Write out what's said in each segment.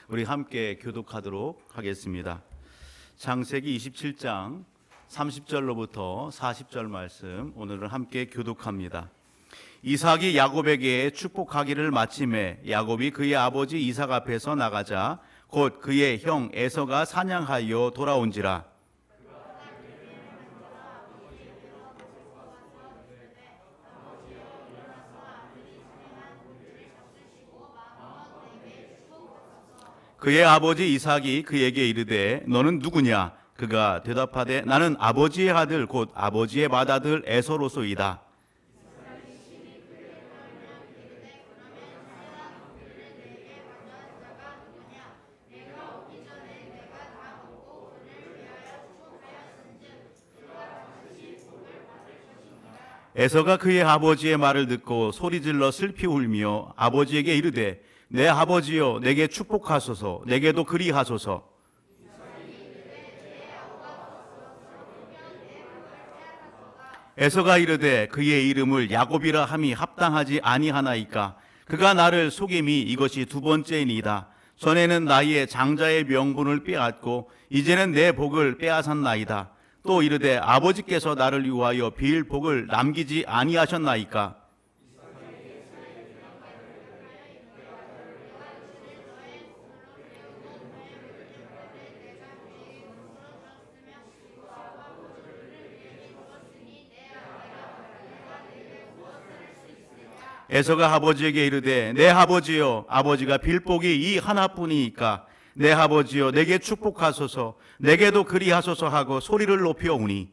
우리 함께 교독하도록 하겠습니다. 창세기 27장 30절로부터 40절 말씀 오늘은 함께 교독합니다. 이삭이 야곱에게 축복하기를 마침에 야곱이 그의 아버지 이삭 앞에서 나가자 곧 그의 형 에서가 사냥하여 돌아온지라. 그의 아버지 이삭이 그에게 이르되 너는 누구냐? 그가 대답하되 나는 아버지의 아들 곧 아버지의 맏아들 에서로소이다. 에서가 그의 아버지의 말을 듣고 소리질러 슬피 울며 아버지에게 이르되 내 아버지여 내게 축복하소서 내게도 그리하소서. 에서가 이르되 그의 이름을 야곱이라 함이 합당하지 아니하나이까. 그가 나를 속임이 이것이 두 번째이니이다. 전에는 나의 장자의 명분을 빼앗고 이제는 내 복을 빼앗았나이다. 또 이르되 아버지께서 나를 위하여 빌 복을 남기지 아니하셨나이까. 에서가 아버지에게 이르되 내 아버지여 아버지가 빌 복이 이 하나뿐이니까 내 아버지여 내게 축복하소서 내게도 그리하소서 하고 소리를 높여 우니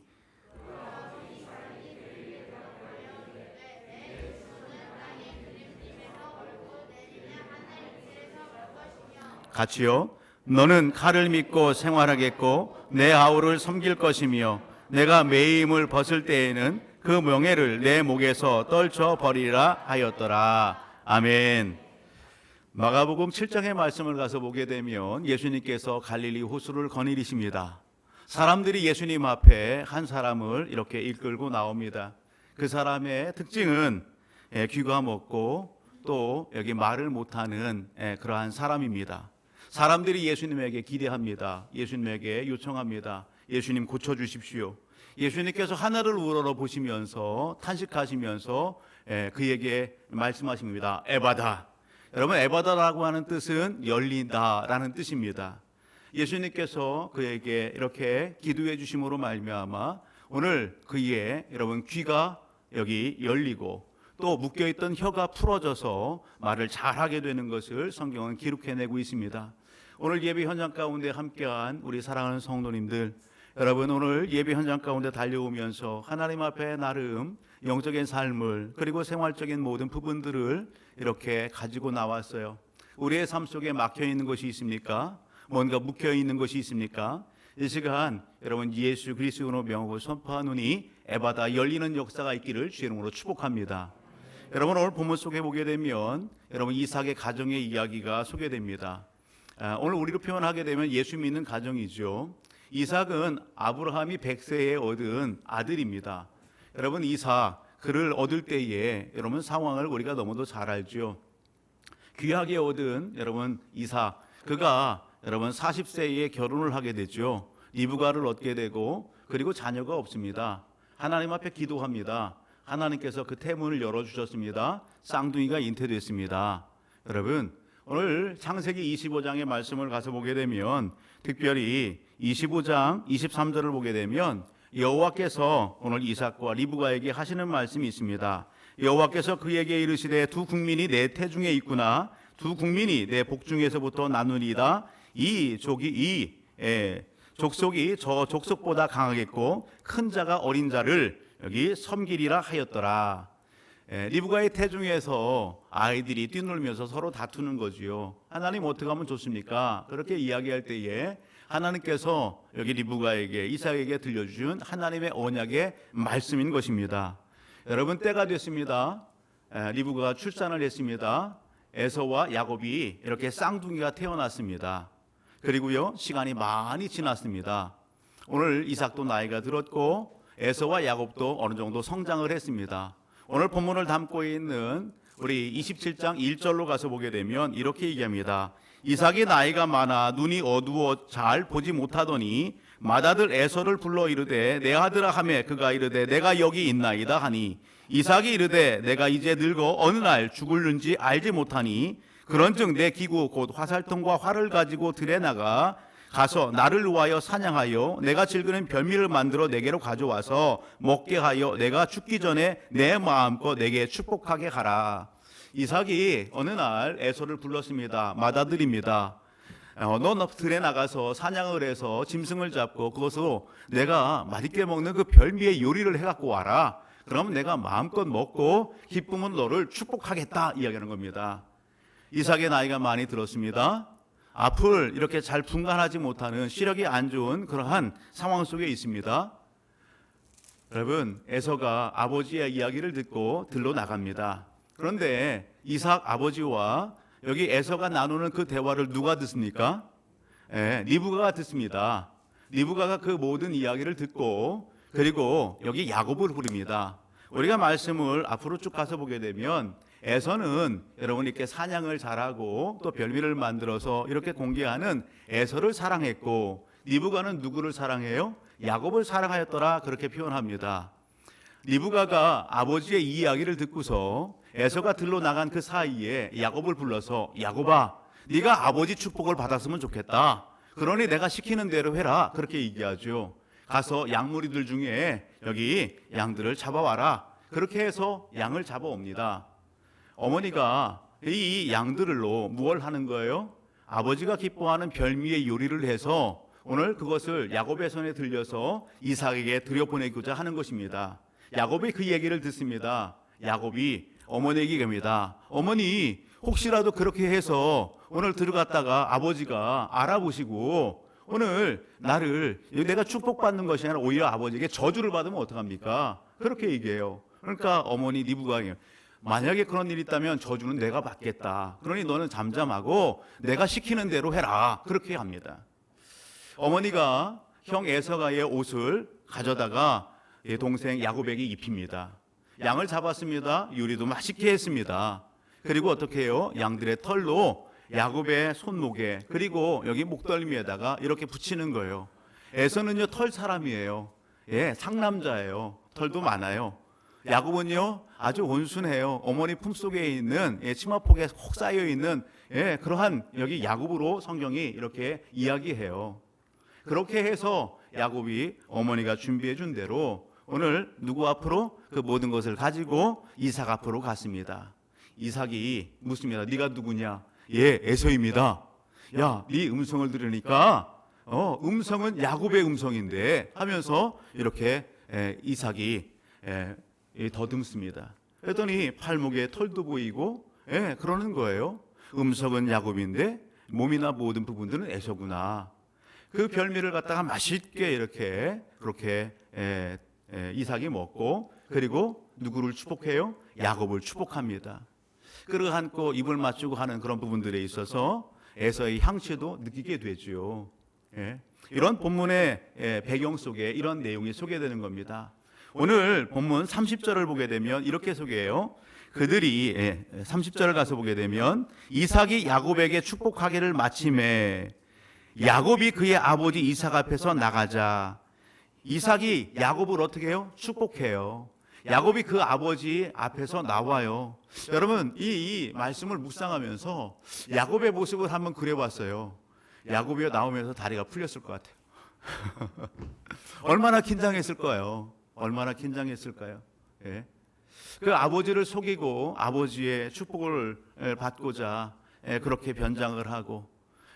같이요. 너는 칼을 믿고 생활하겠고 내 아우를 섬길 것이며 내가 매임을 벗을 때에는 그 명예를 내 목에서 떨쳐 버리라 하였더라. 아멘. 마가복음 7장의 말씀을 가서 보게 되면 예수님께서 갈릴리 호수를 거니리십니다. 사람들이 예수님 앞에 한 사람을 이렇게 이끌고 나옵니다. 그 사람의 특징은 귀가 먹고 또 여기 말을 못하는 그러한 사람입니다. 사람들이 예수님에게 기대합니다. 예수님에게 요청합니다. 예수님 고쳐주십시오. 예수님께서 하늘을 우러러 보시면서 탄식하시면서 그에게 말씀하십니다. 에바다. 여러분, 에바다라고 하는 뜻은 열린다라는 뜻입니다. 예수님께서 그에게 이렇게 기도해 주심으로 말미암아 오늘 그의 여러분 귀가 여기 열리고 또 묶여있던 혀가 풀어져서 말을 잘하게 되는 것을 성경은 기록해내고 있습니다. 오늘 예배 현장 가운데 함께한 우리 사랑하는 성도님들, 여러분 오늘 예배 현장 가운데 달려오면서 하나님 앞에 나름 영적인 삶을 그리고 생활적인 모든 부분들을 이렇게 가지고 나왔어요. 우리의 삶 속에 막혀있는 것이 있습니까? 뭔가 묶여있는 것이 있습니까? 이 시간 여러분 예수 그리스도로 명하고 선포하노니 에바다 열리는 역사가 있기를 주의 이름으로 축복합니다. 여러분 오늘 본문 속에 보게 되면 여러분 이삭의 가정의 이야기가 소개됩니다. 오늘 우리로 표현하게 되면 예수 믿는 가정이죠. 이삭은 아브라함이 100세에 얻은 아들입니다. 여러분 이삭 그를 얻을 때에 여러분 상황을 우리가 너무도 잘 알죠. 귀하게 얻은 여러분 이삭 그가 여러분 40세에 결혼을 하게 되죠. 리브가를 얻게 되고 그리고 자녀가 없습니다. 하나님 앞에 기도합니다. 하나님께서 그 태문을 열어주셨습니다. 쌍둥이가 잉태됐습니다. 여러분 오늘 창세기 25장의 말씀을 가서 보게 되면 특별히 25장 23절을 보게 되면 여호와께서 오늘 이삭과 리브가에게 하시는 말씀이 있습니다. 여호와께서 그에게 이르시되 두 국민이 내 태중에 있구나. 두 국민이 내 복중에서부터 나누리이다. 이 족속이 저 족속보다 강하겠고 큰 자가 어린 자를 여기 섬기리라 하였더라. 리브가의 태중에서 아이들이 뛰놀면서 서로 다투는 거지요. 하나님 어떻게 하면 좋습니까? 그렇게 이야기할 때에 하나님께서 여기 리브가에게 이삭에게 들려주신 하나님의 언약의 말씀인 것입니다. 여러분 때가 됐습니다. 리브가가 출산을 했습니다. 에서와 야곱이 이렇게 쌍둥이가 태어났습니다. 그리고요 시간이 많이 지났습니다. 오늘 이삭도 나이가 들었고 에서와 야곱도 어느 정도 성장을 했습니다. 오늘 본문을 담고 있는 우리 27장 1절로 가서 보게 되면 이렇게 얘기합니다. 이삭이 나이가 많아 눈이 어두워 잘 보지 못하더니 맏아들 에서를 불러 이르되 내 아들아 하매 그가 이르되 내가 여기 있나이다 하니 이삭이 이르되 내가 이제 늙어 어느 날 죽을는지 알지 못하니 그런즉 내 기구 곧 화살통과 활을 가지고 들에 나가 가서 나를 위하여 사냥하여 내가 즐기는 별미를 만들어 내게로 가져와서 먹게 하여 내가 죽기 전에 내 마음껏 내게 축복하게 하라. 이삭이 어느 날 에서를 불렀습니다. 맏아들입니다. 너 들에 나가서 사냥을 해서 짐승을 잡고 그것으로 내가 맛있게 먹는 그 별미의 요리를 해갖고 와라. 그러면 내가 마음껏 먹고 기쁨은 너를 축복하겠다 이야기하는 겁니다. 이삭의 나이가 많이 들었습니다. 앞을 이렇게 잘 분간하지 못하는 시력이 안 좋은 그러한 상황 속에 있습니다. 여러분, 에서가 아버지의 이야기를 듣고 들러 나갑니다. 그런데 이삭 아버지와 여기 에서가 나누는 그 대화를 누가 듣습니까? 리브가가 듣습니다. 리브가가 그 모든 이야기를 듣고 그리고 여기 야곱을 부릅니다. 우리가 말씀을 앞으로 쭉 가서 보게 되면 에서는 여러분 이렇게 사냥을 잘하고 또 별미를 만들어서 이렇게 공개하는 에서를 사랑했고 리브가는 누구를 사랑해요? 야곱을 사랑하였더라 그렇게 표현합니다. 리브가가 아버지의 이 이야기를 듣고서 에서가 들러 나간 그 사이에 야곱을 불러서 야곱아 네가 아버지 축복을 받았으면 좋겠다. 그러니 내가 시키는 대로 해라 그렇게 얘기하죠. 가서 양무리들 중에 여기 양들을 잡아와라. 그렇게 해서 양을 잡아옵니다. 어머니가 이 양들로 무엇을 하는 거예요? 아버지가 기뻐하는 별미의 요리를 해서 오늘 그것을 야곱의 손에 들려서 이삭에게 들여보내고자 하는 것입니다. 야곱이 그 얘기를 듣습니다. 야곱이 어머니에게 갑니다. 어머니 혹시라도 그렇게 해서 오늘 들어갔다가 아버지가 알아보시고 오늘 나를 내가 축복받는 것이 아니라 오히려 아버지에게 저주를 받으면 어떡합니까? 그렇게 얘기해요. 그러니까 어머니 리브가가 만약에 그런 일이 있다면 저주는 내가 받겠다. 그러니 너는 잠잠하고 내가 시키는 대로 해라. 그렇게 합니다. 어머니가 형 에서가의 옷을 가져다가 동생 야곱에게 입힙니다. 양을 잡았습니다. 요리도 맛있게 했습니다. 그리고 어떻게 해요? 양들의 털로 야곱의 손목에 그리고 여기 목덜미에다가 이렇게 붙이는 거예요. 에서는요 털 사람이에요. 상남자예요. 털도 많아요. 야곱은요 아주 온순해요. 어머니 품속에 있는 치마폭에 혹 쌓여 있는 그러한 여기 야곱으로 성경이 이렇게 이야기해요. 그렇게 해서 야곱이 어머니가 준비해 준 대로 오늘 누구 앞으로 그 모든 것을 가지고 이삭 앞으로 갔습니다. 이삭이 묻습니다. 네가 누구냐? 에서입니다. 야, 네 음성을 들으니까 음성은 야곱의 음성인데 하면서 이렇게 이삭이 더듬습니다. 그랬더니 팔목에 털도 보이고 그러는 거예요. 음성은 야곱인데 몸이나 모든 부분들은 에서구나. 그 별미를 갖다가 맛있게 이렇게 그렇게 이삭이 먹고 그리고 누구를 축복해요? 야곱을 축복합니다. 끌어안고 입을 맞추고 하는 그런 부분들에 있어서 에서의 향취도 느끼게 되죠. 이런 본문의 배경 속에 이런 내용이 소개되는 겁니다. 오늘 본문 30절을 보게 되면 이렇게 소개해요. 그들이 30절을 가서 보게 되면 이삭이 야곱에게 축복하기를 마침에 야곱이 그의 아버지 이삭 앞에서 나가자. 이삭이 야곱을 어떻게 해요? 축복해요. 야곱이 그 아버지 앞에서 나와요. 여러분 이 말씀을 묵상하면서 야곱의 모습을 한번 그려봤어요. 야곱이 나오면서 다리가 풀렸을 것 같아요. 얼마나 긴장했을 거예요. 얼마나 긴장했을까요? 그 아버지를 속이고 아버지의 축복을 받고자 그렇게 변장을 하고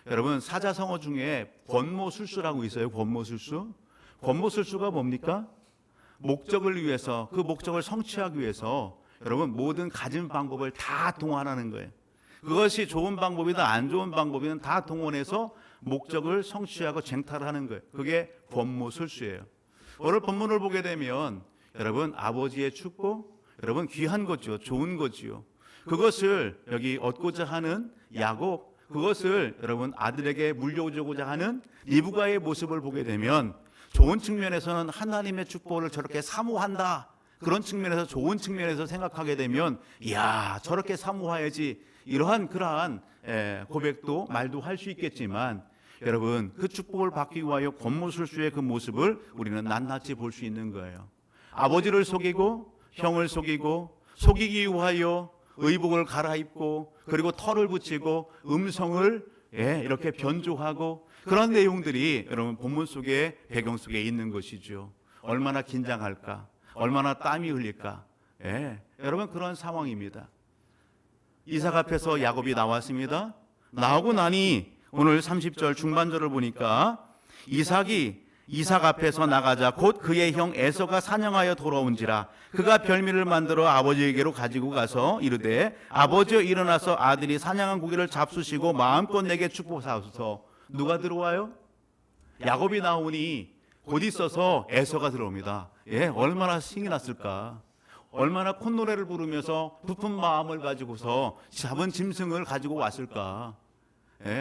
여러분 사자성어 중에 권모술수라고 있어요. 권모술수. 권모술수가 뭡니까? 목적을 위해서 그 목적을 성취하기 위해서 여러분 모든 가진 방법을 다 동원하는 거예요. 그것이 좋은 방법이든 안 좋은 방법이든 다 동원해서 목적을 성취하고 쟁탈하는 거예요. 그게 권모술수예요. 오늘 본문을 보게 되면 여러분 아버지의 축복 여러분 귀한 거죠. 좋은 거지요. 그것을 여기 얻고자 하는 야곱 그것을 여러분 아들에게 물려주고자 하는 리브가의 모습을 보게 되면 좋은 측면에서는 하나님의 축복을 저렇게 사모한다. 그런 측면에서 좋은 측면에서 생각하게 되면 이야 저렇게 사모해야지 이러한 그러한 고백도 말도 할 수 있겠지만 여러분 그 축복을 받기 위하여 권모술수의 그 모습을 우리는 낱낱이 볼 수 있는 거예요. 아버지를 속이고 형을 속이고 속이기 위하여 의복을 갈아입고 그리고 털을 붙이고 음성을 이렇게 변조하고 그런 내용들이 여러분 본문 속에 배경 속에 있는 것이죠. 얼마나 긴장할까, 얼마나 땀이 흘릴까. 여러분 그런 상황입니다. 이삭 앞에서 야곱이 나왔습니다. 나오고 나니 오늘 30절 중반절을 보니까 이삭 앞에서 나가자 곧 그의 형 에서가 사냥하여 돌아온지라 그가 별미를 만들어 아버지에게로 가지고 가서 이르되 아버지여 일어나서 아들이 사냥한 고기를 잡수시고 마음껏 내게 축복하소서. 누가 들어와요? 야곱이 나오니 곧 있어서 에서가 들어옵니다. 얼마나 신이 났을까. 얼마나 콧노래를 부르면서 부푼 마음을 가지고서 잡은 짐승을 가지고 왔을까.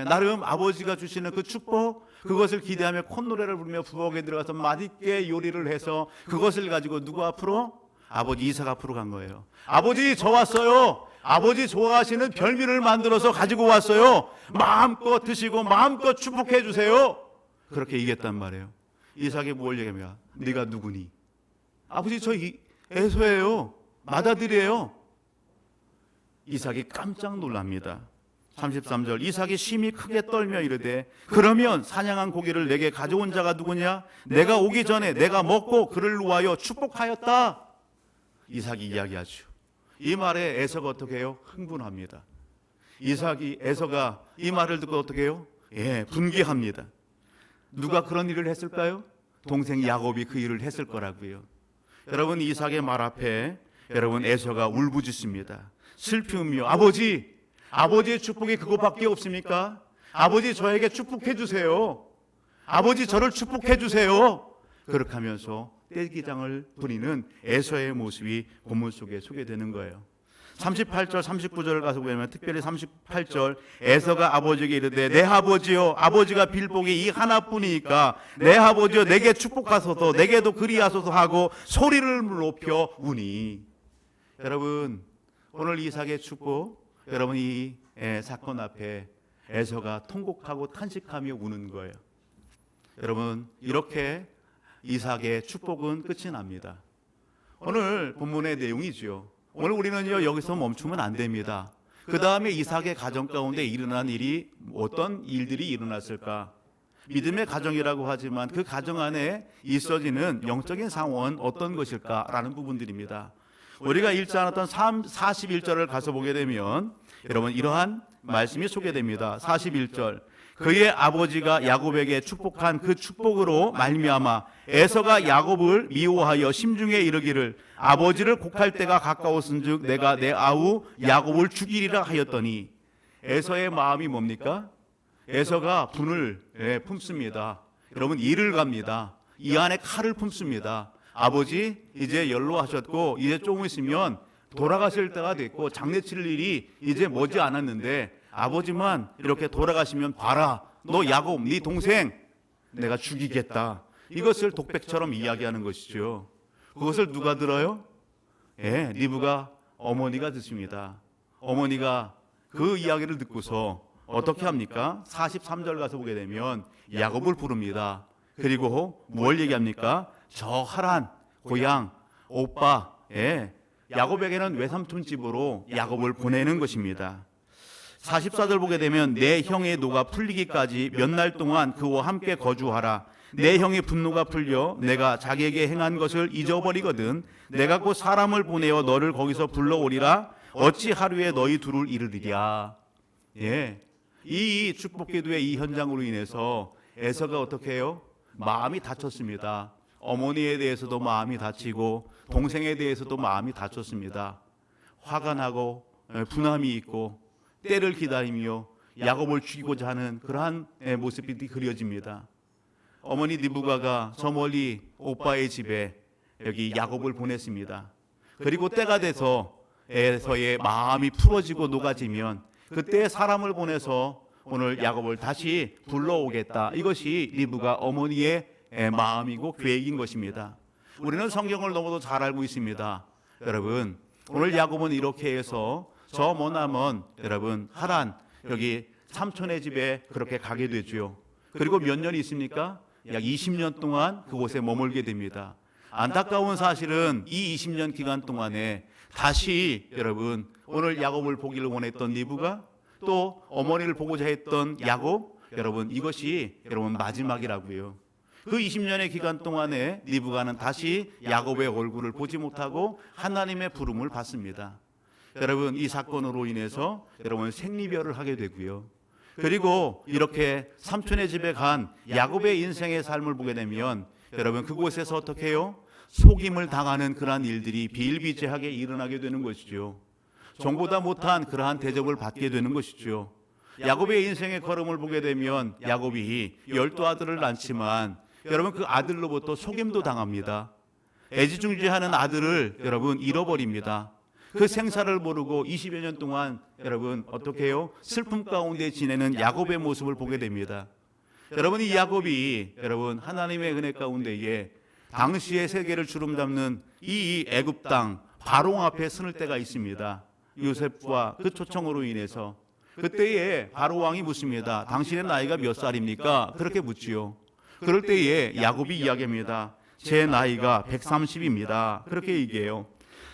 나름 아버지가 주시는 그 축복, 그것을 기대하며 콧노래를 부르며 부엌에 들어가서 맛있게 요리를 해서 그것을 가지고 누구 앞으로? 아버지 이삭 앞으로 간 거예요. 아버지 저 왔어요. 아버지 좋아하시는 별미를 만들어서 가지고 왔어요. 마음껏 드시고 마음껏 축복해 주세요. 그렇게 얘기했단 말이에요. 이삭이 뭘 얘기합니까? 네가 누구니? 아버지 저 에서예요. 맏아들이에요. 이삭이 깜짝 놀랍니다. 33절 이삭이 심히 크게 떨며 이르되 그러면 사냥한 고기를 내게 가져온 자가 누구냐? 내가 오기 전에 내가 먹고 그를 위하여 축복하였다. 이삭이 이야기하죠. 이 말에 에서가 어떻게 해요? 흥분합니다. 에서가 이 말을 듣고 어떻게 해요? 분개합니다. 누가 그런 일을 했을까요? 동생 야곱이 그 일을 했을 거라고요. 여러분 이삭의 말 앞에 여러분 에서가 울부짖습니다. 슬픔이요. 아버지의 축복이 그것밖에 없습니까? 아버지 저에게 축복해 주세요. 아버지 저를 축복해 주세요. 그렇게 하면서 떼기장을 부리는 에서의 모습이 본문 속에 소개되는 거예요. 38절 39절을 가서 보면 특별히 38절 에서가 아버지에게 이르되 내 아버지여 아버지가 빌복이 이 하나뿐이니까 내 아버지여 내게 축복하소서 내게도 그리하소서 하고 소리를 높여 우니. 여러분 오늘 이삭의 축복 여러분 이 사건 앞에 에서가 통곡하고 탄식하며 우는 거예요. 여러분 이렇게 이삭의 축복은 끝이 납니다. 오늘 본문의 내용이죠. 오늘 우리는요 여기서 멈추면 안 됩니다. 그 다음에 이삭의 가정 가운데 일어난 일이 어떤 일들이 일어났을까? 믿음의 가정이라고 하지만 그 가정 안에 있어지는 영적인 상황은 어떤 것일까라는 부분들입니다. 우리가 읽지 않았던 41절을 가서 보게 되면 여러분 이러한 말씀이 소개됩니다. 41절 그의 아버지가 야곱에게 축복한 그 축복으로 말미암아 에서가 야곱을 미워하여 심중에 이르기를 아버지를 곡할 때가 가까웠은즉 내가 내 아우 야곱을 죽이리라 하였더니. 에서의 마음이 뭡니까? 에서가 분을 품습니다. 여러분 이를 갑니다. 이 안에 칼을 품습니다. 아버지 이제 연로하셨고 이제 조금 있으면 돌아가실 때가 됐고 장례칠 일이 이제 머지 않았는데 아버지만 이렇게 돌아가시면 봐라 너 야곱 네 동생 내가 죽이겠다. 이것을 독백처럼 이야기하는 것이죠. 그것을 누가 들어요? 리브가 어머니가 듣습니다. 어머니가 그 이야기를 듣고서 어떻게 합니까? 43절 가서 보게 되면 야곱을 부릅니다. 그리고 뭘 얘기합니까? 저 하란 고향 오빠 야곱에게는 외삼촌 집으로 야곱을 보내는 것입니다. 44절 보게 되면 내 형의 노가 풀리기까지 몇 날 동안 그와 함께 거주하라. 내 형의 분노가 풀려 내가 자기에게 행한 것을 잊어버리거든 내가 곧 사람을 보내어 너를 거기서 불러오리라. 어찌 하루에 너희 둘을 이르리랴. 이 축복기도의 이 현장으로 인해서 에서가 어떻게 해요? 마음이 다쳤습니다. 어머니에 대해서도 마음이 다치고 동생에 대해서도 마음이 다쳤습니다. 화가 나고 분함이 있고 때를 기다리며 야곱을 죽이고자 하는 그러한 모습이 그려집니다. 어머니 리브가가 저 멀리 오빠의 집에 여기 야곱을 보냈습니다. 그리고 때가 돼서 에서의 마음이 풀어지고 녹아지면 그때 사람을 보내서 오늘 야곱을 다시 불러오겠다. 이것이 리브가 어머니의 마음이고 계획인 것입니다. 우리는 성경을 너무도 잘 알고 있습니다. 여러분 오늘 야곱은 이렇게 해서 저 머나먼 여러분 하란 여기 삼촌의 집에 그렇게 가게 되죠. 그리고 몇 년이 있습니까? 약 20년 동안 그곳에 머물게 됩니다. 안타까운 사실은 이 20년 기간 동안에 다시 여러분 오늘 야곱을 보기를 원했던 리브가 또 어머니를 보고자 했던 야곱, 여러분 이것이 여러분 마지막이라고요. 그 20년의 기간 동안에 리브가는 다시 야곱의 얼굴을 보지 못하고 하나님의 부름을 받습니다. 여러분 이 사건으로 인해서 여러분 생리별을 하게 되고요. 그리고 이렇게 삼촌의 집에 간 야곱의 인생의 삶을 보게 되면 여러분 그곳에서 어떻게 해요? 속임을 당하는 그러한 일들이 비일비재하게 일어나게 되는 것이죠. 종보다 못한 그러한 대접을 받게 되는 것이죠. 야곱의 인생의 걸음을 보게 되면 야곱이 12아들을 낳지만 여러분 그 아들로부터 속임도 당합니다. 애지중지하는 아들을 여러분 잃어버립니다. 그 생사를 모르고 20여 년 동안 여러분 어떻게 해요? 슬픔 가운데 지내는 야곱의 모습을 보게 됩니다. 여러분 이 야곱이 여러분 하나님의 은혜 가운데에 당시의 세계를 주름잡는 이 애굽 땅 바로 앞에 서는 때가 있습니다. 요셉과 그 초청으로 인해서 그때에 바로 왕이 묻습니다. 당신의 나이가 몇 살입니까? 그렇게 묻지요. 그럴 때에 야곱이 이야기합니다. 제 나이가 130입니다. 그렇게 얘기해요.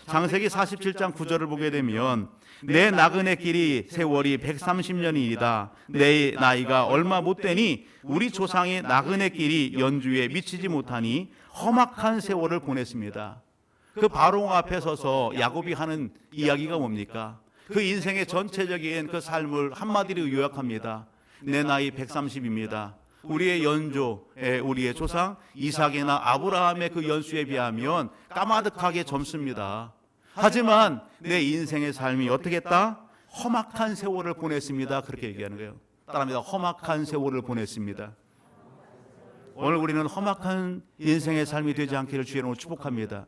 창세기 47장 9절을 보게 되면 내 나그네 길이 세월이 130년이다. 내 나이가 얼마 못 되니 우리 조상의 나그네 길이 연주에 미치지 못하니 험악한 세월을 보냈습니다. 그 바로 앞에 서서 야곱이 하는 이야기가 뭡니까? 그 인생의 전체적인 그 삶을 한마디로 요약합니다. 내 나이 130입니다. 우리의 연조, 우리의 조상 이삭이나 아브라함의 그 연수에 비하면 까마득하게 젊습니다. 하지만 내 인생의 삶이 어떻게 했다? 험악한 세월을 보냈습니다. 그렇게 얘기하는 거예요. 따라합니다. 험악한 세월을 보냈습니다. 오늘 우리는 험악한 인생의 삶이 되지 않기를 주의 이름으로 축복합니다.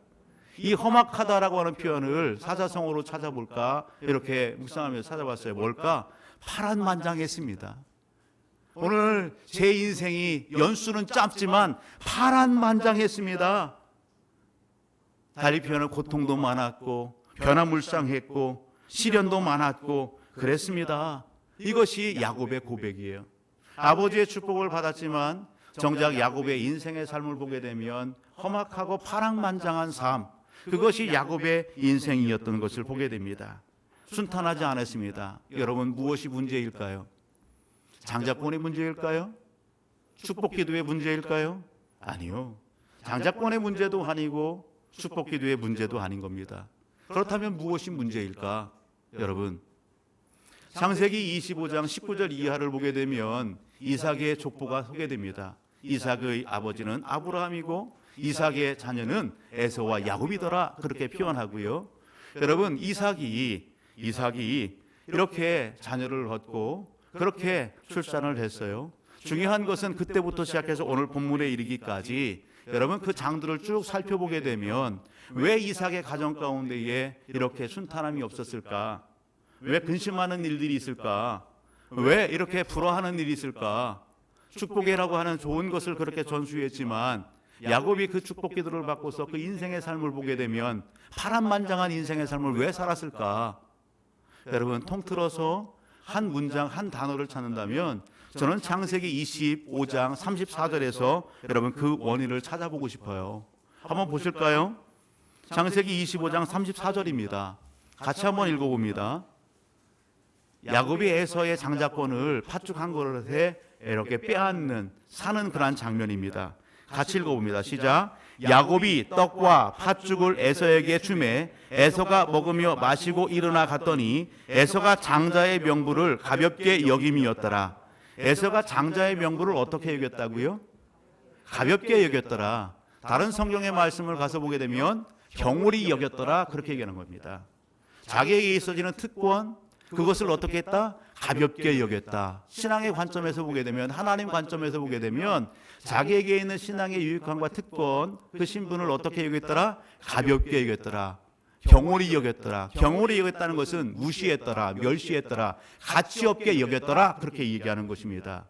이 험악하다라고 하는 표현을 사자성어로 찾아볼까 이렇게 묵상하면서 찾아봤어요. 뭘까? 파란만장했습니다. 오늘 제 인생이 연수는 짧지만 파란만장했습니다. 달리 표현은 고통도 많았고 변화물상했고 시련도 많았고 그랬습니다. 이것이 야곱의 고백이에요. 아버지의 축복을 받았지만 정작 야곱의 인생의 삶을 보게 되면 험악하고 파란만장한 삶, 그것이 야곱의 인생이었던 것을 보게 됩니다. 순탄하지 않았습니다. 여러분 무엇이 문제일까요? 장자권의 문제일까요? 축복기도의 문제일까요? 아니요. 장자권의 문제도 아니고 축복기도의 문제도 아닌 겁니다. 그렇다면 무엇이 문제일까? 여러분 창세기 25장 19절 이하를 보게 되면 이삭의 족보가 소개됩니다. 이삭의 아버지는 아브라함이고 이삭의 자녀는 에서와 야곱이더라 그렇게 표현하고요. 여러분 이삭이 이렇게 자녀를 얻고 그렇게 출산을 했어요. 중요한 것은 그때부터 시작해서 오늘 본문에 이르기까지 여러분 그 장들을 쭉 살펴보게 되면 왜 이삭의 가정 가운데에 이렇게 순탄함이 없었을까? 왜 근심하는 일들이 있을까? 왜 이렇게 불화하는 일이 있을까? 축복이라고 하는 좋은 것을 그렇게 전수했지만 야곱이 그 축복기도를 받고서 그 인생의 삶을 보게 되면 파란만장한 인생의 삶을 왜 살았을까? 여러분 통틀어서 한 문장 한 단어를 찾는다면 저는 창세기 25장 34절에서 여러분 그 원인을 찾아보고 싶어요. 한번 보실까요? 창세기 25장 34절입니다. 같이 한번 읽어봅니다. 야곱이 에서의 장자권을 팥죽 한 그릇에 이렇게 빼앗는 사는 그런 장면입니다. 같이 읽어봅니다. 시작. 야곱이 떡과 팥죽을 에서에게 주매 에서가 먹으며 마시고 일어나 갔더니 에서가 장자의 명부를 가볍게 여김이었더라. 에서가 장자의 명부를 어떻게 여겼다고요? 가볍게 여겼더라. 다른 성경의 말씀을 가서 보게 되면 경홀히 여겼더라 그렇게 얘기하는 겁니다. 자기에게 있어지는 특권 그것을 어떻게 했다? 가볍게 여겼다. 신앙의 관점에서 보게 되면 하나님 관점에서 보게 되면 자기에게 있는 신앙의 유익함과 특권 그 신분을 어떻게 여겼더라? 가볍게 여겼더라. 경홀히 여겼더라. 경홀히 여겼다는 것은 무시했더라, 멸시했더라, 가치 없게 여겼더라 그렇게 얘기하는 것입니다.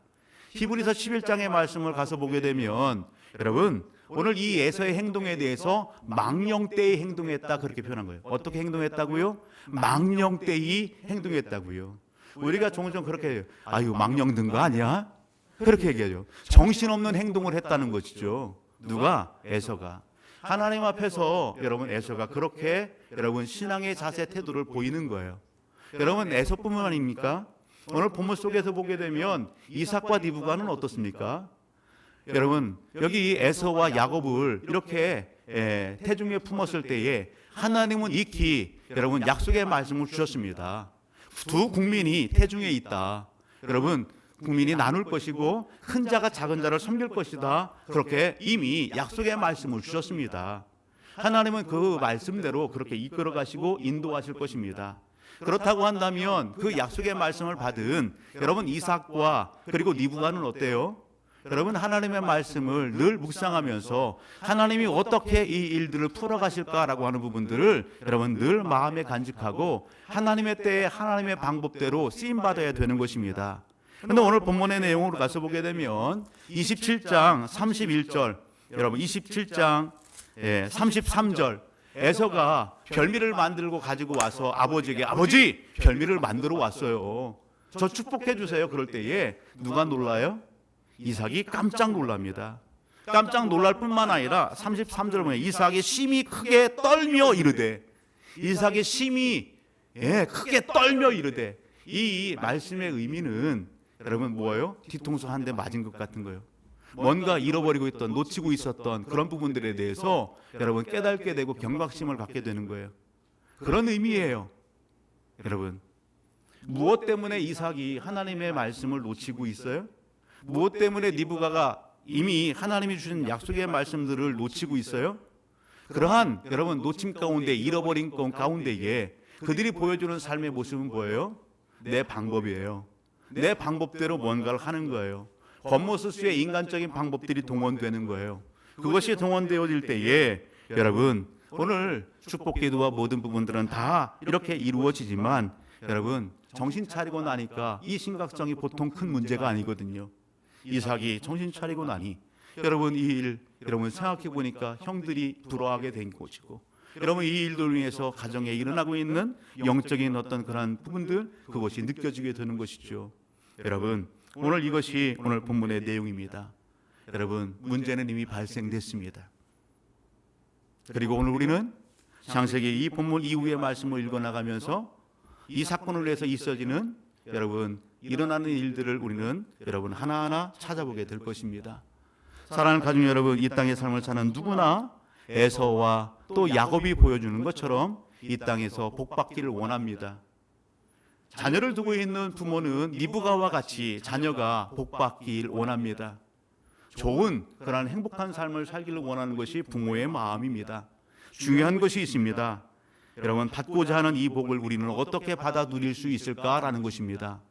히브리서 11장의 말씀을 가서 보게 되면 여러분 오늘 이 에서의 행동에 대해서 망령되이 행동했다 그렇게 표현한 거예요. 어떻게 행동했다고요? 망령되이 행동했다고요. 우리가 종종 그렇게 해요. 아유, 망령 든 거 아니야? 그렇게 얘기하죠. 정신없는 행동을 했다는 것이죠. 누가? 에서가. 하나님 앞에서 여러분 에서가 그렇게 여러분 신앙의 자세 태도를 보이는 거예요. 여러분 에서뿐만 아닙니까? 오늘 본문 속에서 보게 되면 이삭과 리브가는 어떻습니까? 여러분 여기 에서와 야곱을 이렇게 태중에 품었을 때에 하나님은 익히 여러분 약속의 말씀을 주셨습니다. 두 국민이 태중에 있다. 여러분 국민이 나눌 것이고 큰 자가 작은 자를 섬길 것이다. 그렇게 이미 약속의 말씀을 주셨습니다. 하나님은 그 말씀대로 그렇게 이끌어 가시고 인도하실 것입니다. 그렇다고 한다면 그 약속의 말씀을 받은 여러분 이삭과 그리고 리브가는 어때요? 여러분 하나님의 말씀을 늘 묵상하면서 하나님이 어떻게 이 일들을 풀어가실까라고 하는 부분들을 여러분 늘 마음에 간직하고 하나님의 때에 하나님의 방법대로 쓰임받아야 되는 것입니다. 그런데 오늘 본문의 내용으로 가서 보게 되면 27장 31절 여러분 27장 33절 에서가 별미를 만들고 가지고 와서 아버지에게 아버지 별미를 만들어 왔어요. 저 축복해 주세요. 그럴 때에 누가 놀라요? 이삭이 깜짝 놀랍니다. 깜짝 놀랄 뿐만 아니라 33절에 보면 이삭이 심히 크게 떨며 이르되 이삭이 심히 크게 떨며 이르되 이 말씀의 의미는 여러분 뭐예요? 뒤통수 한 대 맞은 것 같은 거예요. 뭔가 잃어버리고 있던 놓치고 있었던 그런 부분들에 대해서 여러분 깨닫게 되고 경각심을 갖게 되는 거예요. 그런 의미예요. 여러분 무엇 때문에 이삭이 하나님의 말씀을 놓치고 있어요? 무엇 때문에 리브가가 이미 하나님이 주신 약속의 말씀들을 놓치고 있어요? 그러한 여러분 놓침 가운데 잃어버린 가운데에 그들이 보여주는 삶의 모습은 뭐예요? 내 방법이에요. 내 방법대로 뭔가를 하는 거예요. 겉모습의 인간적인 방법들이 동원되는 거예요. 그것이 동원되어질 때에 여러분 오늘 축복기도와 모든 부분들은 다 이렇게 이루어지지만 여러분 정신 차리고 나니까 이 심각성이 보통 큰 문제가 아니거든요. 이삭이 정신 차리고 나니 여러분 이 일 여러분 생각해 보니까 형들이 불화하게 된 것이고 여러분 이 일들을 위해서 가정에 일어나고 있는 영적인 어떤 그런 부분들 그것이 느껴지게 되는 것이죠. 여러분 오늘 이것이 오늘 본문의 내용입니다. 여러분 문제는 이미 발생됐습니다. 그리고 오늘 우리는 창세기 이 본문 이후의 말씀을 읽어나가면서 이 사건을 위해서 있어지는 여러분 일어나는 일들을 우리는 여러분 하나하나 찾아보게 될 것입니다. 사랑하는 가족 여러분, 이 땅의 삶을 사는 누구나 에서와 또 야곱이 보여주는 것처럼 이 땅에서 복받기를 원합니다. 자녀를 두고 있는 부모는 리브가와 같이 자녀가 복받기를 원합니다. 좋은 그런 행복한 삶을 살기를 원하는 것이 부모의 마음입니다. 중요한 것이 있습니다. 여러분 받고자 하는 이 복을 우리는 어떻게 받아 누릴 수 있을까라는 것입니다.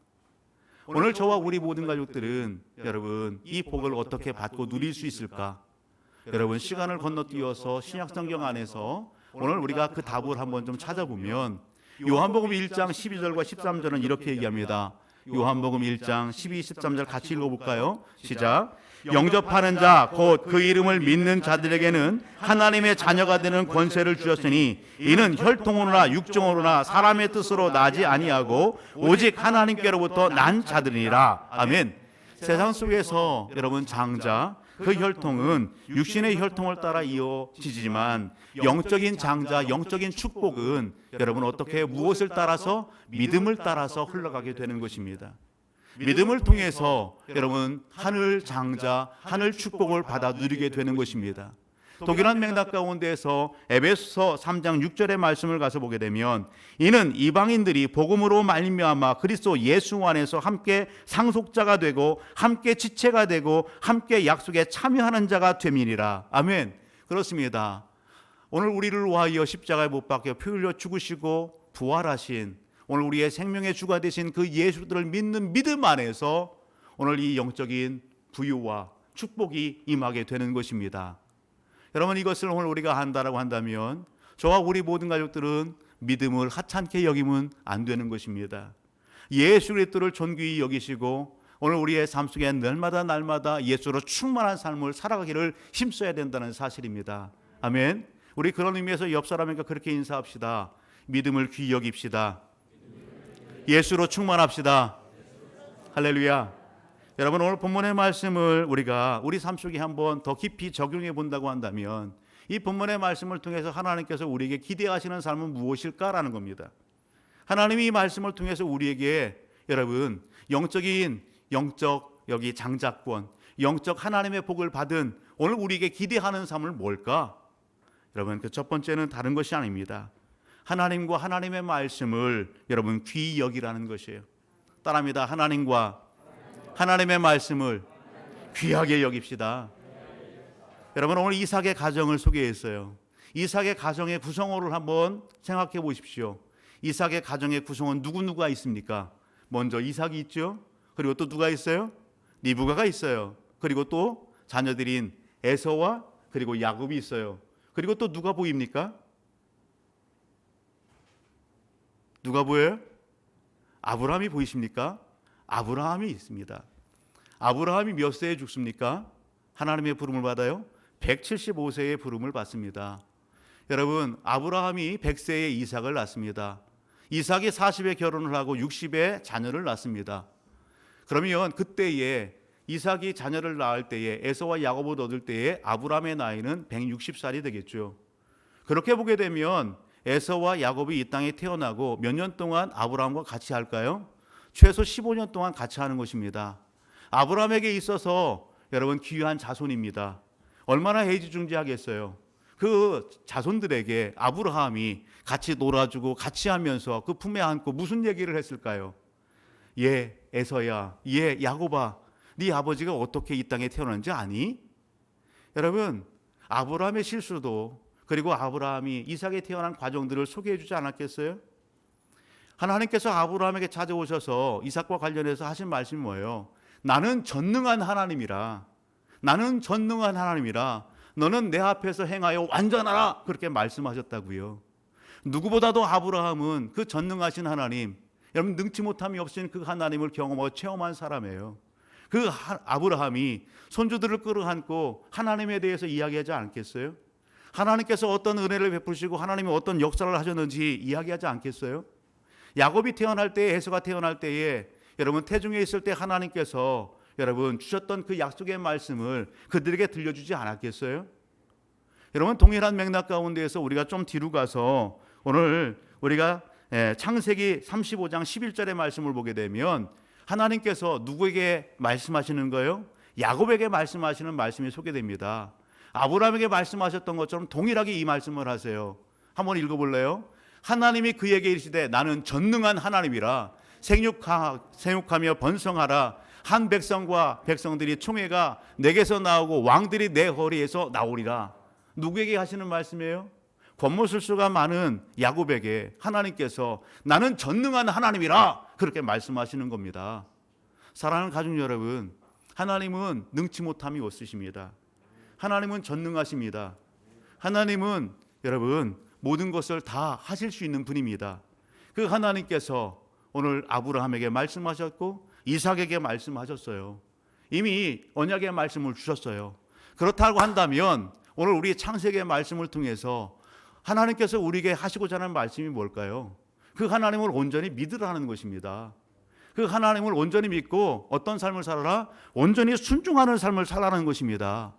오늘 저와 우리 모든 가족들은 여러분 이 복을 어떻게 받고 누릴 수 있을까? 여러분 시간을 건너뛰어서 신약성경 안에서 오늘 우리가 그 답을 한번 좀 찾아보면 요한복음 1장 12절과 13절은 이렇게 얘기합니다. 요한복음 1장 12, 13절 같이 읽어볼까요? 시작. 영접하는 자 곧 그 이름을 믿는 자들에게는 하나님의 자녀가 되는 권세를 주셨으니 이는 혈통으로나 육정으로나 사람의 뜻으로 나지 아니하고 오직 하나님께로부터 난 자들이니라. 아멘. 세상 속에서 여러분 장자 그 혈통은 육신의 혈통을 따라 이어지지만 영적인 장자, 영적인 축복은 여러분 어떻게 무엇을 따라서 믿음을 따라서 흘러가게 되는 것입니다. 믿음을 통해서 여러분 하늘 장자, 하늘 축복을 받아 누리게 되는 것입니다. 동일한 맥락 가운데에서 에베소서 3장 6절의 말씀을 가서 보게 되면 이는 이방인들이 복음으로 말미암아 그리스도 예수 안에서 함께 상속자가 되고 함께 지체가 되고 함께 약속에 참여하는 자가 됨이니라. 아멘. 그렇습니다. 오늘 우리를 위하여 십자가에 못 박혀 피 흘려 죽으시고 부활하신 오늘 우리의 생명의 주가 되신 그 예수를 믿는 믿음 안에서 오늘 이 영적인 부유와 축복이 임하게 되는 것입니다. 여러분 이것을 오늘 우리가 한다라고 한다면 저와 우리 모든 가족들은 믿음을 하찮게 여기면 안 되는 것입니다. 예수 그리스도를 존귀히 여기시고 오늘 우리의 삶 속에 날마다 예수로 충만한 삶을 살아가기를 힘써야 된다는 사실입니다. 아멘. 우리 그런 의미에서 옆 사람에게 그렇게 인사합시다. 믿음을 귀히 여깁시다. 예수로 충만합시다. 할렐루야. 여러분, 오늘 본문의 말씀을 우리가 우리 삶 속에 한번 더 깊이 적용해 본다고 한다면 이 본문의 말씀을 통해서 하나님께서 우리에게 기대하시는 삶은 무엇일까라는 겁니다. 하나님이 이 말씀을 통해서 우리에게 여러분 영적 여기 장자권, 영적 하나님의 복을 받은 오늘 우리에게 기대하는 삶은 뭘까? 여러분, 그 첫 번째는 다른 것이 아닙니다. 하나님과 하나님의 말씀을 여러분 귀히 여기라는 것이에요. 따라합니다. 하나님과 하나님의 말씀을 귀하게 여깁시다. 여러분, 오늘 이삭의 가정을 소개했어요. 이삭의 가정의 구성원을 한번 생각해 보십시오. 이삭의 가정의 구성원 누구누가 있습니까? 먼저 이삭이 있죠. 그리고 또 누가 있어요? 리브가가 있어요. 그리고 또 자녀들인 에서와 그리고 야곱이 있어요. 그리고 또 누가 보입니까? 누가 보여요? 아브라함이 보이십니까? 아브라함이 있습니다. 아브라함이 몇 세에 죽습니까? 하나님의 부름을 받아요? 175세의 부름을 받습니다. 여러분, 아브라함이 100세에 이삭을 낳습니다. 이삭이 40에 결혼을 하고 60에 자녀를 낳습니다. 그러면 그때에 이삭이 자녀를 낳을 때에 에서와 야곱을 얻을 때에 아브라함의 나이는 160살이 되겠죠. 그렇게 보게 되면 에서와 야곱이 이 땅에 태어나고 몇 년 동안 아브라함과 같이 할까요? 최소 15년 동안 같이 하는 것입니다. 아브라함에게 있어서 여러분 귀한 자손입니다. 얼마나 애지중지하겠어요. 그 자손들에게 아브라함이 같이 놀아주고 같이 하면서 그 품에 안고 무슨 얘기를 했을까요? 예, 에서야, 예, 야곱아, 네 아버지가 어떻게 이 땅에 태어났는지 아니? 여러분, 아브라함의 실수도 그리고 아브라함이 이삭에 태어난 과정들을 소개해 주지 않았겠어요? 하나님께서 아브라함에게 찾아오셔서 이삭과 관련해서 하신 말씀이 뭐예요? 나는 전능한 하나님이라. 나는 전능한 하나님이라. 너는 내 앞에서 행하여 완전하라. 그렇게 말씀하셨다고요. 누구보다도 아브라함은 그 전능하신 하나님, 여러분 능치 못함이 없인 그 하나님을 경험하고 체험한 사람이에요. 그 아브라함이 손주들을 끌어안고 하나님에 대해서 이야기하지 않겠어요? 하나님께서 어떤 은혜를 베푸시고 하나님이 어떤 역사를 하셨는지 이야기하지 않겠어요? 야곱이 태어날 때에, 에서가 태어날 때에 여러분 태중에 있을 때 하나님께서 여러분 주셨던 그 약속의 말씀을 그들에게 들려주지 않았겠어요? 여러분, 동일한 맥락 가운데에서 우리가 좀 뒤로 가서 오늘 우리가 창세기 35장 11절의 말씀을 보게 되면 하나님께서 누구에게 말씀하시는 거예요? 야곱에게 말씀하시는 말씀이 소개됩니다. 아브라함에게 말씀하셨던 것처럼 동일하게 이 말씀을 하세요. 한번 읽어볼래요? 하나님이 그에게 이르시되 나는 전능한 하나님이라 생육하며 번성하라. 한 백성과 백성들이 총회가 내게서 나오고 왕들이 내 허리에서 나오리라. 누구에게 하시는 말씀이에요? 권모술수가 많은 야곱에게 하나님께서 나는 전능한 하나님이라 그렇게 말씀하시는 겁니다. 사랑하는 가족 여러분, 하나님은 능치 못함이 없으십니다. 하나님은 전능하십니다. 하나님은 여러분 모든 것을 다 하실 수 있는 분입니다. 그 하나님께서 오늘 아브라함에게 말씀하셨고 이삭에게 말씀하셨어요. 이미 언약의 말씀을 주셨어요. 그렇다고 한다면 오늘 우리 창세기의 말씀을 통해서 하나님께서 우리에게 하시고자 하는 말씀이 뭘까요? 그 하나님을 온전히 믿으라는 것입니다. 그 하나님을 온전히 믿고 어떤 삶을 살아라? 온전히 순종하는 삶을 살라는 것입니다.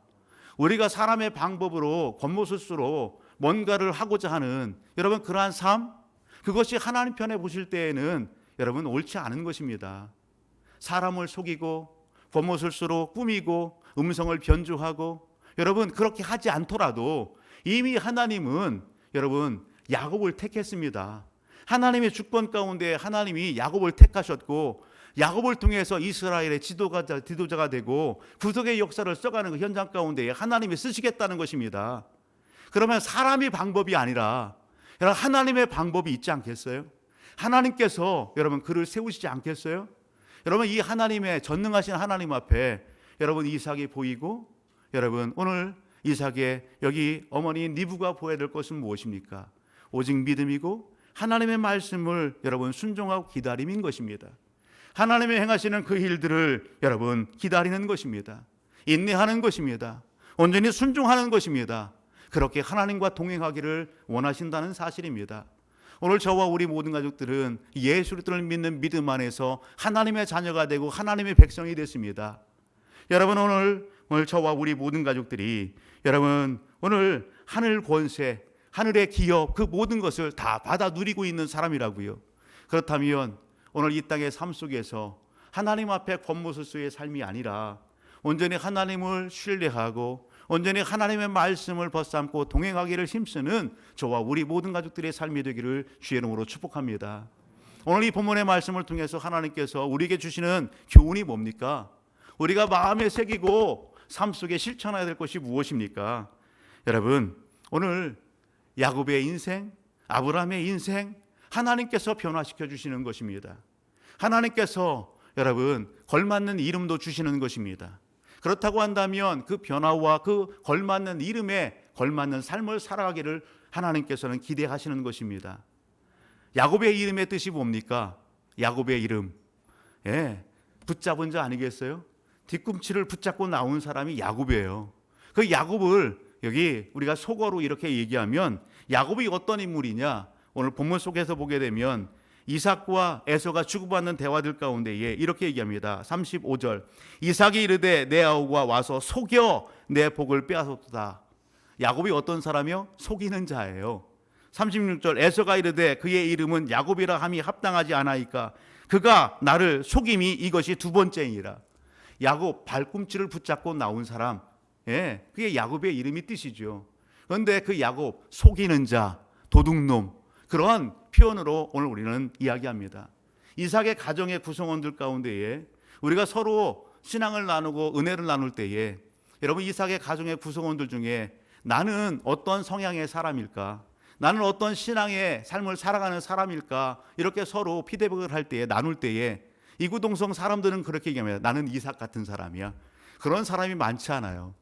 우리가 사람의 방법으로 권모술수로 뭔가를 하고자 하는 여러분 그러한 삶, 그것이 하나님 편에 보실 때에는 여러분 옳지 않은 것입니다. 사람을 속이고 권모술수로 꾸미고 음성을 변조하고 여러분 그렇게 하지 않더라도 이미 하나님은 여러분 야곱을 택했습니다. 하나님의 주권 가운데 하나님이 야곱을 택하셨고 야곱을 통해서 이스라엘의 지도자가 되고 구속의 역사를 써가는 그 현장 가운데 하나님이 쓰시겠다는 것입니다. 그러면 사람의 방법이 아니라 여러분 하나님의 방법이 있지 않겠어요? 하나님께서 여러분 그를 세우시지 않겠어요? 여러분 이 하나님의 전능하신 하나님 앞에 여러분 이삭이 보이고 여러분 오늘 이삭의 여기 어머니 리브가 보여야 될 것은 무엇입니까? 오직 믿음이고 하나님의 말씀을 여러분 순종하고 기다림인 것입니다. 하나님의 행하시는 그 일들을 여러분 기다리는 것입니다. 인내하는 것입니다. 온전히 순종하는 것입니다. 그렇게 하나님과 동행하기를 원하신다는 사실입니다. 오늘 저와 우리 모든 가족들은 예수 그리스도를 믿는 믿음 안에서 하나님의 자녀가 되고 하나님의 백성이 됐습니다. 여러분, 오늘 저와 우리 모든 가족들이 여러분 오늘 하늘 권세, 하늘의 기업, 그 모든 것을 다 받아 누리고 있는 사람이라고요. 그렇다면 오늘 이 땅의 삶 속에서 하나님 앞에 권모술수의 삶이 아니라 온전히 하나님을 신뢰하고 온전히 하나님의 말씀을 벗삼고 동행하기를 힘쓰는 저와 우리 모든 가족들의 삶이 되기를 주의 이름으로 축복합니다. 오늘 이 본문의 말씀을 통해서 하나님께서 우리에게 주시는 교훈이 뭡니까? 우리가 마음에 새기고 삶 속에 실천해야 될 것이 무엇입니까? 여러분, 오늘 야곱의 인생, 아브라함의 인생, 하나님께서 변화시켜 주시는 것입니다. 하나님께서 여러분 걸맞는 이름도 주시는 것입니다. 그렇다고 한다면 그 변화와 그 걸맞는 이름에 걸맞는 삶을 살아가기를 하나님께서는 기대하시는 것입니다. 야곱의 이름의 뜻이 뭡니까? 야곱의 이름, 붙잡은 자 아니겠어요? 뒤꿈치를 붙잡고 나온 사람이 야곱이에요. 그 야곱을 여기 우리가 속어로 이렇게 얘기하면 야곱이 어떤 인물이냐? 오늘 본문 속에서 보게 되면 이삭과 에서가 주고받는 대화들 가운데에 이렇게 얘기합니다. 35절, 이삭이 이르되 내 아우가 와서 속여 내 복을 빼앗았다. 야곱이 어떤 사람이요? 속이는 자예요. 36절, 에서가 이르되 그의 이름은 야곱이라 함이 합당하지 않아이까 그가 나를 속임이 이것이 두 번째이라. 야곱, 발꿈치를 붙잡고 나온 사람, 그게 야곱의 이름이 뜻이죠. 그런데 그 야곱, 속이는 자, 도둑놈, 그러한 표현으로 오늘 우리는 이야기합니다. 이삭의 가정의 구성원들 가운데에 우리가 서로 신앙을 나누고 은혜를 나눌 때에 여러분 이삭의 가정의 구성원들 중에 나는 어떤 성향의 사람일까? 나는 어떤 신앙의 삶을 살아가는 사람일까? 이렇게 서로 피드백을 할 때에 나눌 때에 이구동성 사람들은 그렇게 얘기합니다. 나는 이삭 같은 사람이야. 그런 사람이 많지 않아요.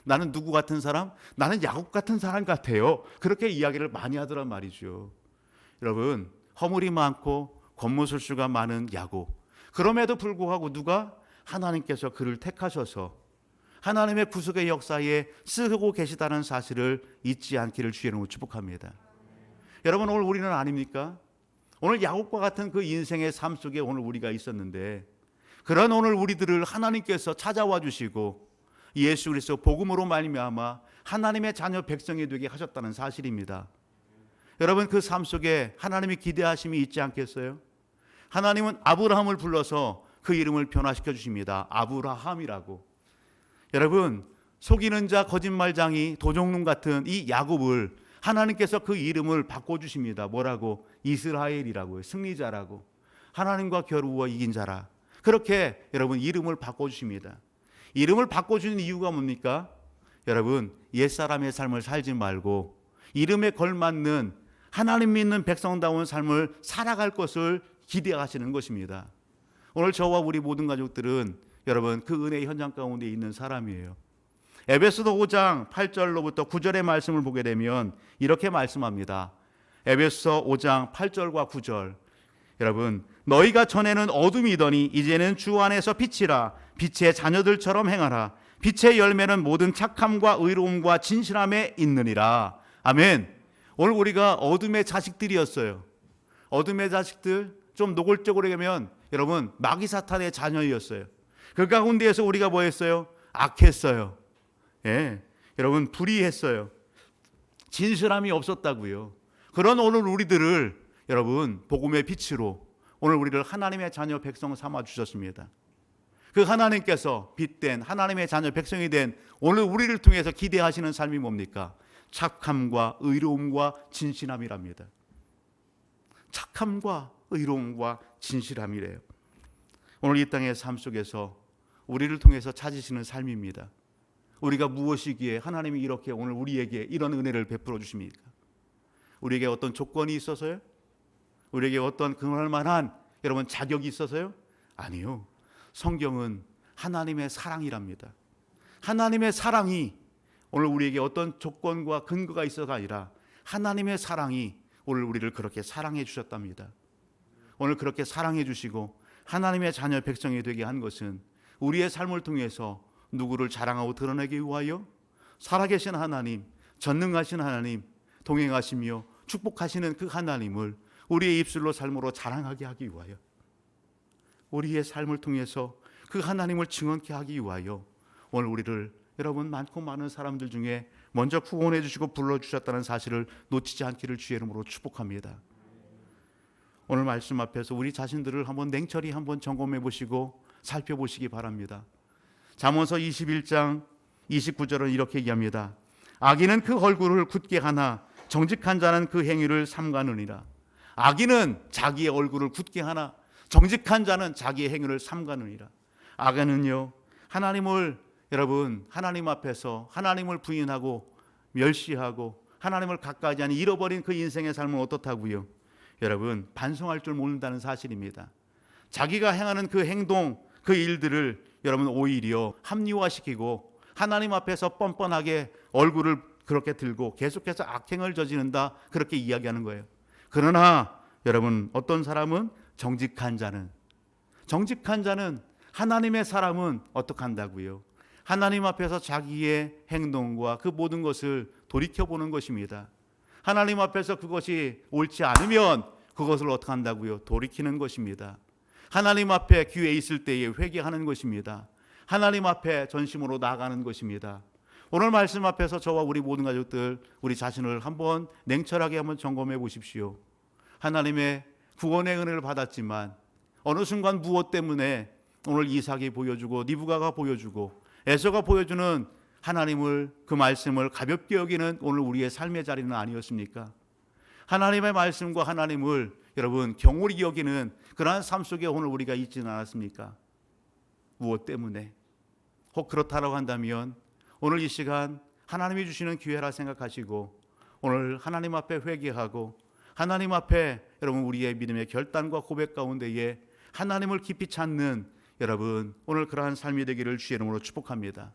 나는 누구 같은 사람? 나는 야곱 같은 사람 같아요. 그렇게 이야기를 많이 하더란 말이죠. 여러분, 허물이 많고 권모술수가 많은 야곱. 그럼에도 불구하고 누가? 하나님께서 그를 택하셔서 하나님의 구속의 역사에 쓰고 계시다는 사실을 잊지 않기를 주의 이름으로 축복합니다. 여러분, 오늘 우리는 아닙니까? 오늘 야곱과 같은 그 인생의 삶 속에 오늘 우리가 있었는데 그런 오늘 우리들을 하나님께서 찾아와 주시고 예수 그리스도 복음으로 말미암아 하나님의 자녀 백성이 되게 하셨다는 사실입니다. 여러분, 그 삶 속에 하나님의 기대하심이 있지 않겠어요? 하나님은 아브라함을 불러서 그 이름을 변화시켜 주십니다. 아브라함이라고. 여러분, 속이는 자, 거짓말장이, 도적놈 같은 이 야곱을 하나님께서 그 이름을 바꿔주십니다. 뭐라고? 이스라엘이라고요. 승리자라고. 하나님과 겨루어 이긴 자라. 그렇게 여러분 이름을 바꿔주십니다. 이름을 바꿔주는 이유가 뭡니까? 여러분, 옛사람의 삶을 살지 말고 이름에 걸맞는 하나님 믿는 백성다운 삶을 살아갈 것을 기대하시는 것입니다. 오늘 저와 우리 모든 가족들은 여러분 그 은혜의 현장 가운데 있는 사람이에요. 에베소서 5장 8절로부터 9절의 말씀을 보게 되면 이렇게 말씀합니다. 에베소서 5장 8절과 9절. 여러분, 너희가 전에는 어둠이더니 이제는 주 안에서 빛이라. 빛의 자녀들처럼 행하라. 빛의 열매는 모든 착함과 의로움과 진실함에 있느니라. 아멘. 오늘 우리가 어둠의 자식들이었어요. 어둠의 자식들, 좀 노골적으로 얘기하면 여러분 마귀 사탄의 자녀였어요. 그 가운데에서 우리가 뭐 했어요? 악했어요. 여러분 불의했어요. 진실함이 없었다고요. 그런 오늘 우리들을 여러분 복음의 빛으로 오늘 우리를 하나님의 자녀 백성 삼아 주셨습니다. 그 하나님께서 빛된 하나님의 자녀 백성이 된 오늘 우리를 통해서 기대하시는 삶이 뭡니까? 착함과 의로움과 진실함이랍니다. 착함과 의로움과 진실함이래요. 오늘 이 땅의 삶 속에서 우리를 통해서 찾으시는 삶입니다. 우리가 무엇이기에 하나님이 이렇게 오늘 우리에게 이런 은혜를 베풀어 주십니까? 우리에게 어떤 조건이 있어서요? 우리에게 어떤 그럴 만한 여러분 자격이 있어서요? 아니요. 성경은 하나님의 사랑이랍니다. 하나님의 사랑이 오늘 우리에게 어떤 조건과 근거가 있어가 아니라 하나님의 사랑이 오늘 우리를 그렇게 사랑해 주셨답니다. 오늘 그렇게 사랑해 주시고 하나님의 자녀 백성이 되게 한 것은 우리의 삶을 통해서 누구를 자랑하고 드러내기 위하여 살아계신 하나님, 전능하신 하나님, 동행하시며 축복하시는 그 하나님을 우리의 입술로 삶으로 자랑하게 하기 위하여, 우리의 삶을 통해서 그 하나님을 증언케 하기 위하여 오늘 우리를 여러분 많고 많은 사람들 중에 먼저 구원해 주시고 불러주셨다는 사실을 놓치지 않기를 주의 이름으로 축복합니다. 오늘 말씀 앞에서 우리 자신들을 한번 냉철히 한번 점검해 보시고 살펴보시기 바랍니다. 잠언서 21장 29절은 이렇게 얘기합니다. 악인은 그 얼굴을 굳게 하나 정직한 자는 그 행위를 삼가느니라. 악인은 자기의 얼굴을 굳게 하나 정직한 자는 자기의 행위를 삼가느니라. 악인은요, 하나님을 여러분 하나님 앞에서 하나님을 부인하고 멸시하고 하나님을 가까이 하니 잃어버린 그 인생의 삶은 어떻다고요? 여러분 반성할 줄 모른다는 사실입니다. 자기가 행하는 그 행동, 그 일들을 여러분 오히려 합리화시키고 하나님 앞에서 뻔뻔하게 얼굴을 그렇게 들고 계속해서 악행을 저지른다, 그렇게 이야기하는 거예요. 그러나 여러분 어떤 사람은 정직한 자는 하나님의 사람은 어떻게 한다고요? 하나님 앞에서 자기의 행동과 그 모든 것을 돌이켜보는 것입니다. 하나님 앞에서 그것이 옳지 않으면 그것을 어떻게 한다고요? 돌이키는 것입니다. 하나님 앞에 기회 있을 때에 회개하는 것입니다. 하나님 앞에 전심으로 나아가는 것입니다. 오늘 말씀 앞에서 저와 우리 모든 가족들, 우리 자신을 한번 냉철하게 한번 점검해 보십시오. 하나님의 구원의 은혜를 받았지만 어느 순간 무엇 때문에 오늘 이삭이 보여주고 리브가가 보여주고 에서가 보여주는 하나님을, 그 말씀을 가볍게 여기는 오늘 우리의 삶의 자리는 아니었습니까? 하나님의 말씀과 하나님을 여러분 경홀히 여기는 그러한 삶 속에 오늘 우리가 있지는 않았습니까? 무엇 때문에? 혹 그렇다라고 한다면 오늘 이 시간 하나님이 주시는 기회라 생각하시고 오늘 하나님 앞에 회개하고 하나님 앞에 여러분 우리의 믿음의 결단과 고백 가운데에 하나님을 깊이 찾는 여러분 오늘 그러한 삶이 되기를 주의 이름으로 축복합니다.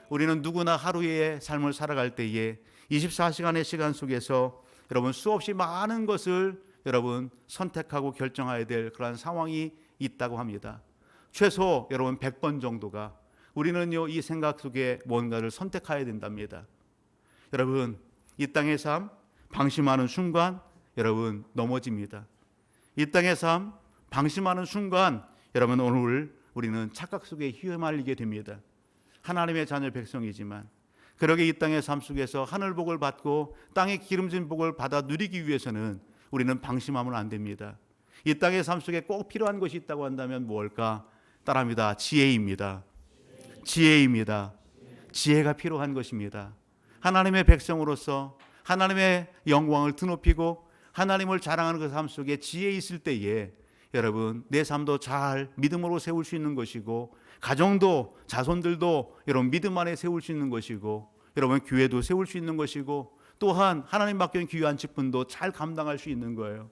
우리는 누구나 하루의 삶을 살아갈 때에 24시간의 시간 속에서 여러분 수없이 많은 것을 여러분 선택하고 결정해야 될 그러한 상황이 있다고 합니다. 최소 여러분 100번 정도가 우리는요 이 생각 속에 뭔가를 선택해야 된답니다. 여러분 이 땅의 삶 방심하는 순간 여러분 넘어집니다. 이 땅의 삶 방심하는 순간 여러분 오늘 우리는 착각 속에 휘말리게 됩니다. 하나님의 자녀 백성이지만 그러게 이 땅의 삶 속에서 하늘 복을 받고 땅의 기름진 복을 받아 누리기 위해서는 우리는 방심하면 안 됩니다. 이 땅의 삶 속에 꼭 필요한 것이 있다고 한다면 무엇일까? 따라합니다. 지혜입니다. 지혜입니다. 지혜가 필요한 것입니다. 하나님의 백성으로서 하나님의 영광을 드높이고 하나님을 자랑하는 그 삶 속에 지혜 있을 때에 여러분 내 삶도 잘 믿음으로 세울 수 있는 것이고 가정도 자손들도 여러분 믿음 안에 세울 수 있는 것이고 여러분 교회도 세울 수 있는 것이고 또한 하나님 맡긴 귀한 직분도 잘 감당할 수 있는 거예요.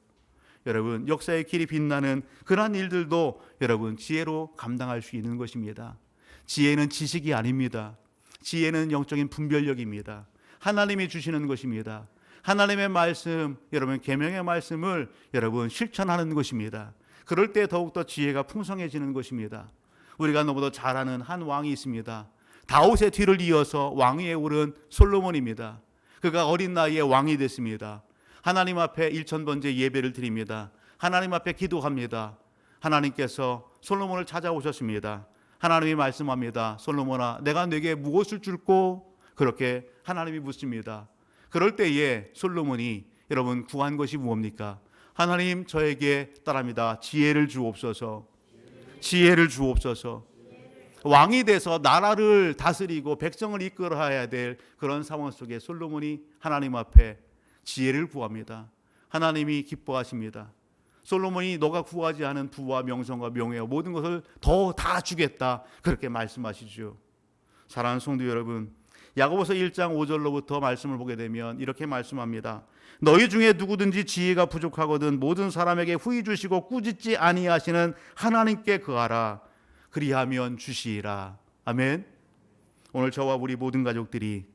여러분 역사의 길이 빛나는 그러한 일들도 여러분 지혜로 감당할 수 있는 것입니다. 지혜는 지식이 아닙니다. 지혜는 영적인 분별력입니다. 하나님이 주시는 것입니다. 하나님의 말씀, 여러분 계명의 말씀을 여러분 실천하는 것입니다. 그럴 때 더욱더 지혜가 풍성해지는 것입니다. 우리가 너무도 잘 아는 한 왕이 있습니다. 다윗의 뒤를 이어서 왕위에 오른 솔로몬입니다. 그가 어린 나이에 왕이 됐습니다. 하나님 앞에 1000번째 예배를 드립니다. 하나님 앞에 기도합니다. 하나님께서 솔로몬을 찾아오셨습니다. 하나님이 말씀합니다. 솔로몬아, 내가 네게 무엇을 줄꼬? 그렇게 하나님이 묻습니다. 그럴 때에 솔로몬이 여러분 구한 것이 무엇입니까? 하나님 저에게 따릅니다. 지혜를 주옵소서. 지혜를 주옵소서. 왕이 돼서 나라를 다스리고 백성을 이끌어야 될 그런 상황 속에 솔로몬이 하나님 앞에 지혜를 구합니다. 하나님이 기뻐하십니다. 솔로몬이 너가 구하지 않은 부와 명성과 명예와 모든 것을 더 다 주겠다, 그렇게 말씀하시죠. 사랑하는 성도 여러분, 야고보서 1장 5절로부터 말씀을 보게 되면 이렇게 말씀합니다. 너희 중에 누구든지 지혜가 부족하거든 모든 사람에게 후히 주시고 꾸짖지 아니하시는 하나님께 구하라. 그리하면 주시리라. 아멘. 오늘 저와 우리 모든 가족들이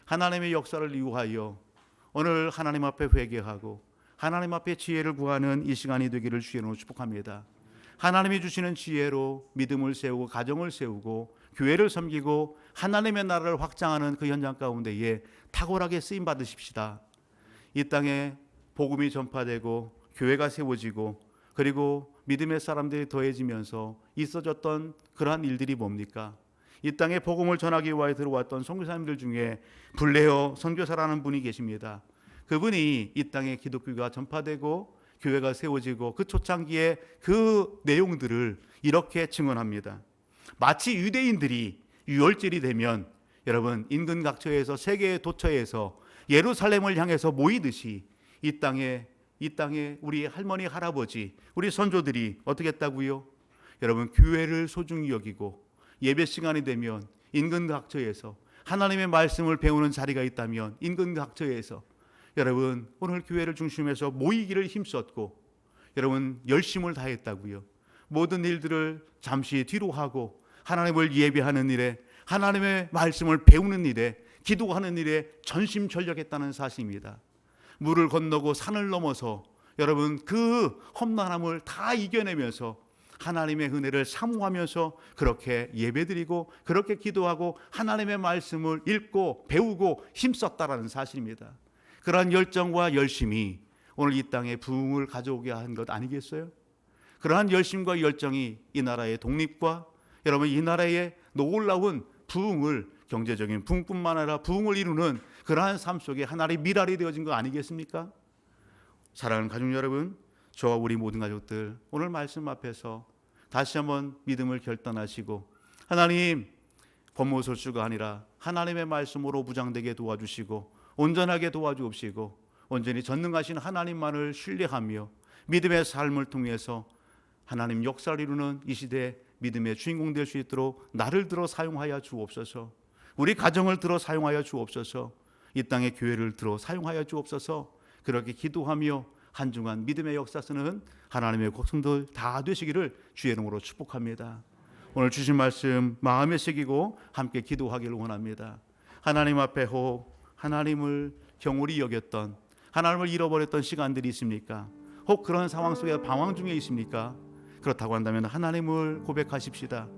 하나님의 역사를 이유하여 오늘 하나님 앞에 회개하고 하나님 앞에 지혜를 구하는 이 시간이 되기를 주의로 축복합니다. 하나님이 주시는 지혜로 믿음을 세우고 가정을 세우고 교회를 섬기고 하나님의 나라를 확장하는 그 현장 가운데에 탁월하게 쓰임 받으십시다. 이 땅에 복음이 전파되고 교회가 세워지고 그리고 믿음의 사람들이 더해지면서 있어졌던 그러한 일들이 뭡니까? 이 땅에 복음을 전하기 위하여 들어왔던 선교사님들 중에 블레어 선교사라는 분이 계십니다. 그분이 이 땅에 기독교가 전파되고 교회가 세워지고 그 초창기에 그 내용들을 이렇게 증언합니다. 마치 유대인들이 유월절이 되면 여러분 인근 각처에서 세계의 도처에서 예루살렘을 향해서 모이듯이 이 땅에 우리 할머니 할아버지 우리 선조들이 어떻게 했다고요? 여러분 교회를 소중히 여기고 예배 시간이 되면 인근 각처에서 하나님의 말씀을 배우는 자리가 있다면 인근 각처에서 여러분 오늘 교회를 중심해서 모이기를 힘썼고 여러분 열심을 다했다고요. 모든 일들을 잠시 뒤로 하고 하나님을 예배하는 일에 하나님의 말씀을 배우는 일에 기도하는 일에 전심전력했다는 사실입니다. 물을 건너고 산을 넘어서 여러분 그 험난함을 다 이겨내면서 하나님의 은혜를 사모하면서 그렇게 예배드리고 그렇게 기도하고 하나님의 말씀을 읽고 배우고 힘썼다라는 사실입니다. 그러한 열정과 열심이 오늘 이 땅에 부흥을 가져오게 한 것 아니겠어요? 그러한 열심과 열정이 이 나라의 독립과 여러분 이 나라의 놀라운 부흥을 경제적인 부흥뿐만 아니라 부흥을 이루는 그러한 삶 속에 하나의 미랄이 되어진 거 아니겠습니까? 사랑하는 가족 여러분, 저와 우리 모든 가족들 오늘 말씀 앞에서 다시 한번 믿음을 결단하시고 하나님 권모술수가 아니라 하나님의 말씀으로 무장되게 도와주시고 온전하게 도와주옵시고 온전히 전능하신 하나님만을 신뢰하며 믿음의 삶을 통해서 하나님 역사를 이루는 이 시대 믿음의 주인공 될 수 있도록 나를 들어 사용하여 주옵소서. 우리 가정을 들어 사용하여 주옵소서. 이 땅의 교회를 들어 사용하여 주옵소서. 그렇게 기도하며 한중한 믿음의 역사 쓰는 하나님의 백성들 다 되시기를 주의 이름으로 축복합니다. 오늘 주신 말씀 마음에 새기고 함께 기도하기를 원합니다. 하나님 앞에 혹 하나님을 경홀히 여겼던 하나님을 잃어버렸던 시간들이 있습니까? 혹 그런 상황 속에 방황 중에 있습니까? 그렇다고 한다면 하나님을 고백하십시다.